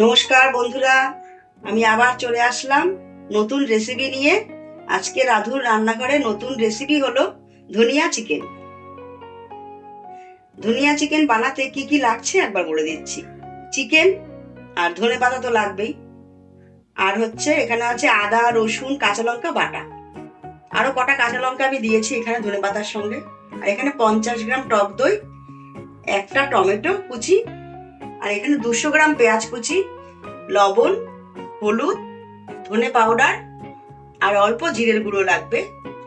নমস্কার বন্ধুরা, আমি আবার চলে আসলাম নতুন রেসিপি নিয়ে। আজকে রাধুর রান্নাঘরে নতুন রেসিপি হলো ধনিয়া চিকেন। ধনিয়া চিকেন বানাতে কি কি লাগছে একবার বলে দিচ্ছি। চিকেন আর ধনেপাতা তো লাগবেই, আর হচ্ছে এখানে আছে আদা, রসুন, কাঁচা লঙ্কা বাটা। আরো কটা কাঁচা লঙ্কা আমি দিয়েছি এখানে ধনেপাতার সঙ্গে। আর এখানে 50 গ্রাম টক দই, একটা টমেটো কুচি, আর এখানে 200 গ্রাম পেঁয়াজ কুচি, লবণ, হলুদ, ধনে পাউডার, আর অল্প জিরের গুঁড়ো লাগবে,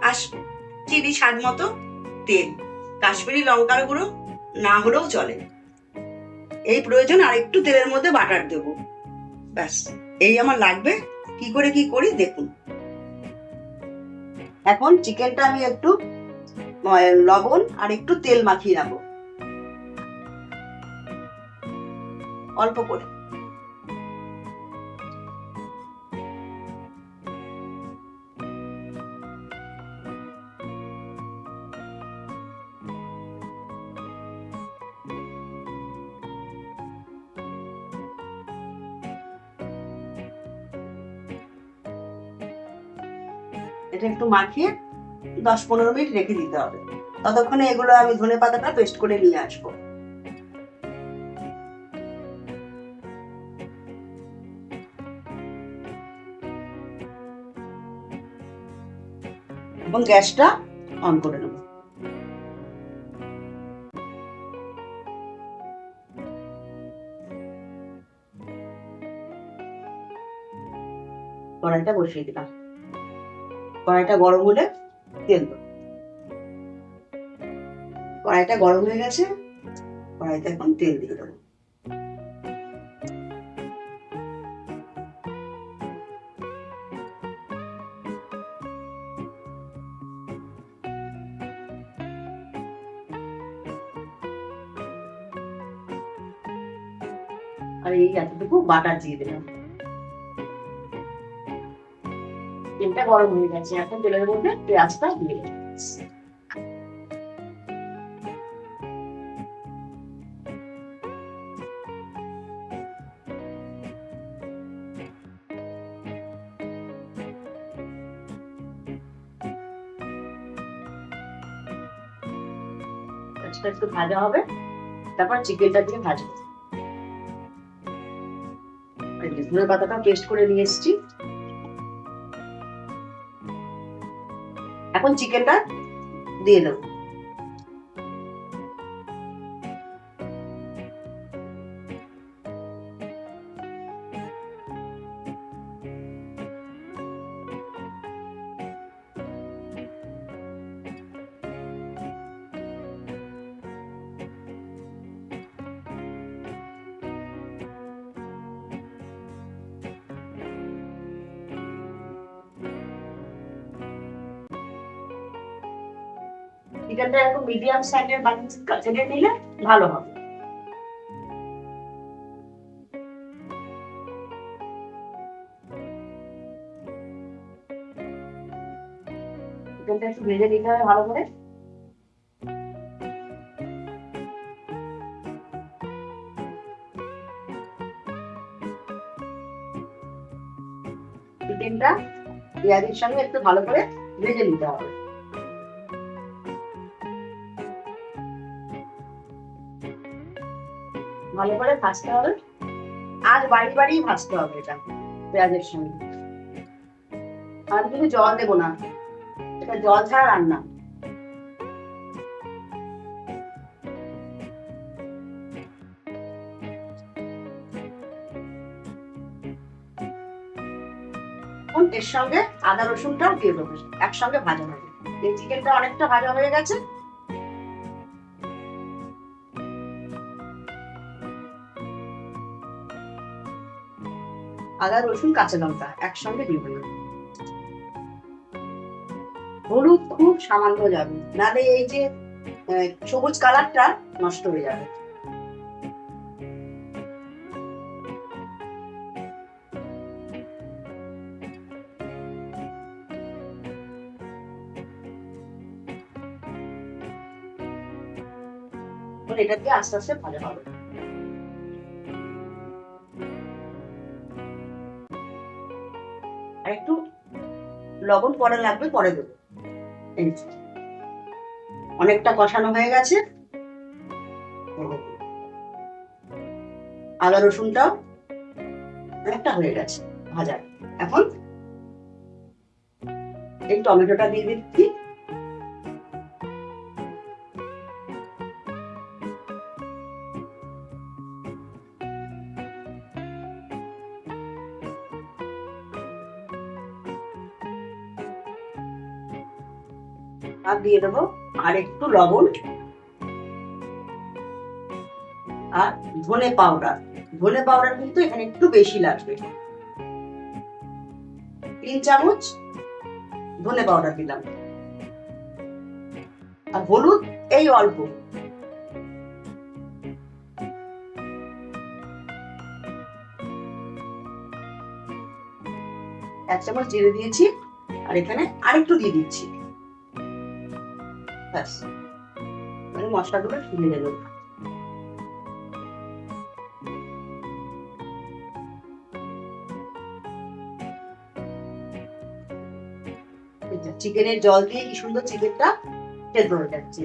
আর চিনি স্বাদ মতো, তেল, কাশ্মীরি লঙ্কার গুঁড়ো না হলেও চলে। এই প্রয়োজন, আর একটু তেলের মধ্যে বাটার দেবো, ব্যাস এই আমার লাগবে। কি করে কি করি দেখুন। এখন চিকেনটা আমি একটু লবণ আর একটু তেল মাখিয়ে নেবো অল্প করে। এটা একটু মাখিয়ে 10-15 মিনিট রেখে দিতে হবে। ততক্ষণে এগুলো আমি ধনে পাতাটা পেস্ট করে নিয়ে আসবো। এবং গ্যাসটা অন করে নেব। কড়াইটা বসিয়ে দিলাম। কড়াইটা গরম হলে তেল দেবো। কড়াইটা গরম হয়ে গেছে, কড়াইতে এখন তেল দিয়ে দেবো। আর এই এতটুকু বাটার দিয়ে দিলাম। তেলটা গরম হয়ে গেছে, এখন তেলের মধ্যে পেঁয়াজটা দিয়ে দেবো। পেঁয়াজটা একটু ভাজা হবে, তারপর চিকেনটা দিয়ে ভাজবো। ধনে পাতাটা পেস্ট করে নিয়ে এসেছি। এখন চিকেনটা দিয়ে দেবো। চিকেনটা একটু মিডিয়াম সাইজের বানিয়ে নিলে ভালো হবে। চিকেনটা একটু ভেজে নিতে হবে ভালো করে। চিকেনটা পেঁয়াজের সঙ্গে একটু ভালো করে ভেজে নিতে হবে। ভালো করে ভাজতে হবে, আর বাড়ি বাড়ি ভাজতে হবে এটা পেঁয়াজের সঙ্গে। আর কিছু জল দেবো না, এটা জল ছাড়া রান্না। এর সঙ্গে আদা রসুনটাও দিয়ে দেবো, একসঙ্গে ভাজা হবে। এই চিকেনটা অনেকটা ভাজা হয়ে গেছে। আদা রসুন কাঁচা লঙ্কা একসঙ্গে দিয়ে দেবো। হলুদ খুব সামান্য যাবে, নাহলে এই যে সবুজ কালারটা নষ্ট হয়ে যাবে। এটা দিয়ে আস্তে আস্তে ভাজা হবে। লবণ পরে লাগবে, পরে দেবো। এই অনেকটা কষানো হয়ে গেছে। আদা রসুনটাও অনেকটা হয়ে গেছে ভাজা। এখন এই টমেটোটা দিয়ে দিচ্ছি। আর দিয়ে দেবো আর একটু লবণ আর ধনে পাউডার। ধনে পাউডার কিন্তু এখানে একটু বেশি লাগবে, 3 চামচ ধনে পাউডার দিলাম। আর হলুদ এই অল্প, 1 চামচ জিরে দিয়েছি। আর এখানে আরেকটু দিয়ে দিচ্ছি, ব্যাস মশলাগুলো ঢেলে দেবো। চিকেনের জল দিয়ে কি সুন্দর চিকেনটা সেদ্ধ হয়ে যাচ্ছে।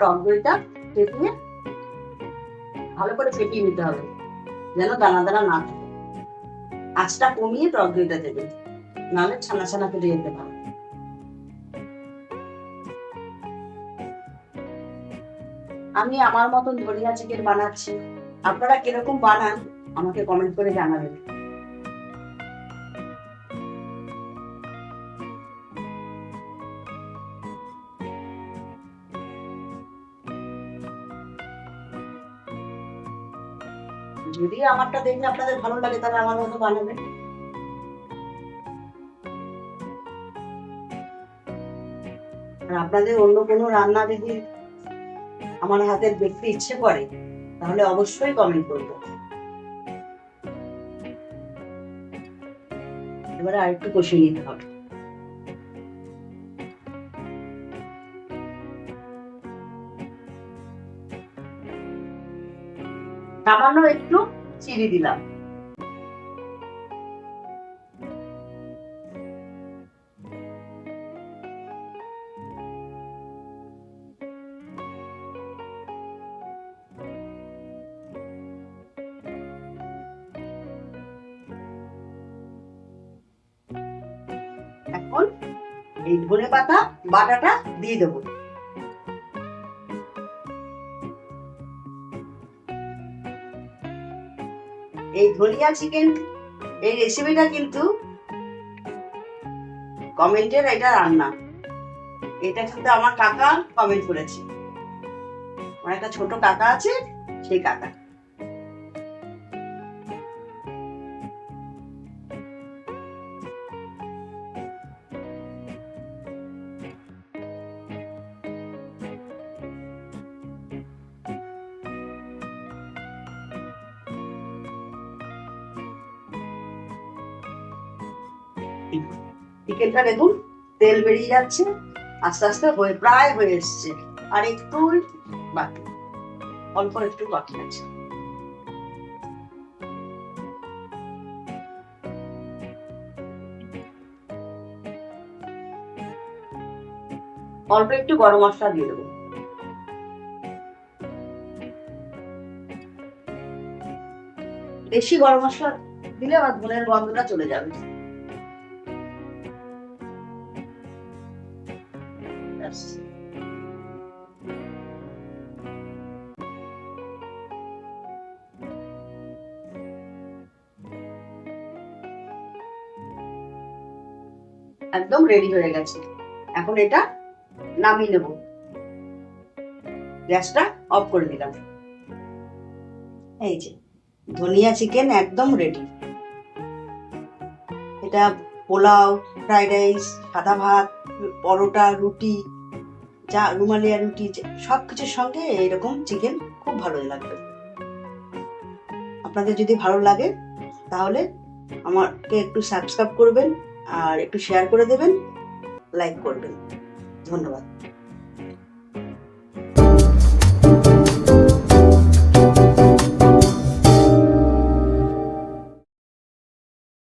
টক দইটা ফেটিয়ে ভালো করে ফেটিয়ে নিতে হবে, যেন দানা দানা না থাকে। আঁচটা কমিয়ে টক দইটা দেবে, নাহলে ছানা ছানা ফেটে যেতে পারে। আমি আমার মতন ধনিয়া চিকেন বানাচ্ছি, আপনারা কিরকম বানান আমাকে কমেন্ট করে জানাবেন। যদি আমারটা দেখলে আপনাদের ভালো লাগে তাহলে আমার মতো বানাবেন। আর আপনাদের অন্য কোনো রান্না যদি আমার হাতের দেখতে ইচ্ছে করে তাহলে অবশ্যই কমেন্ট করবো। এবারে আরেকটু কষিয়ে নিতে হবে। সামান্য একটু চিনি দিলাম। এখন এই ধনে পাতা বাটাটা দিয়ে দেবো। এই ধনিয়া চিকেন এই রেসিপিটা কিন্তু কমেন্টের এটা রান্না, এটা কিন্তু আমার কাকা কমেন্ট করেছে। আমার একটা ছোট কাকা আছে, সেই কাকা। চিকেনটা দেখুন তেল বেরিয়ে যাচ্ছে, আস্তে আস্তে প্রায় হয়ে এসছে। আর একটু বাকি, অল্প একটু বাকি আছে। অল্প একটু গরম মশলা দিয়ে দেবো। বেশি গরম মশলা দিলে আমার ধনের গন্ধটা চলে যাবে। একদম রেডি হয়ে গেছে। এখন এটা নামিয়ে নেব, গ্যাসটা অফ করে দিলাম। এই যে ধনিয়া চিকেন একদম রেডি। এটা পোলাও, ফ্রাইড রাইস, সাদা ভাত, পরোটা, রুটি, যা রুমালিয়া রুটি, সব কিছুর সঙ্গে এরকম চিকেন খুব ভালো লাগবে। আপনাদের যদি ভালো লাগে তাহলে আমাকে একটু সাবস্ক্রাইব করবেন আর একটু শেয়ার করে দেবেন, লাইক করবেন। ধন্যবাদ।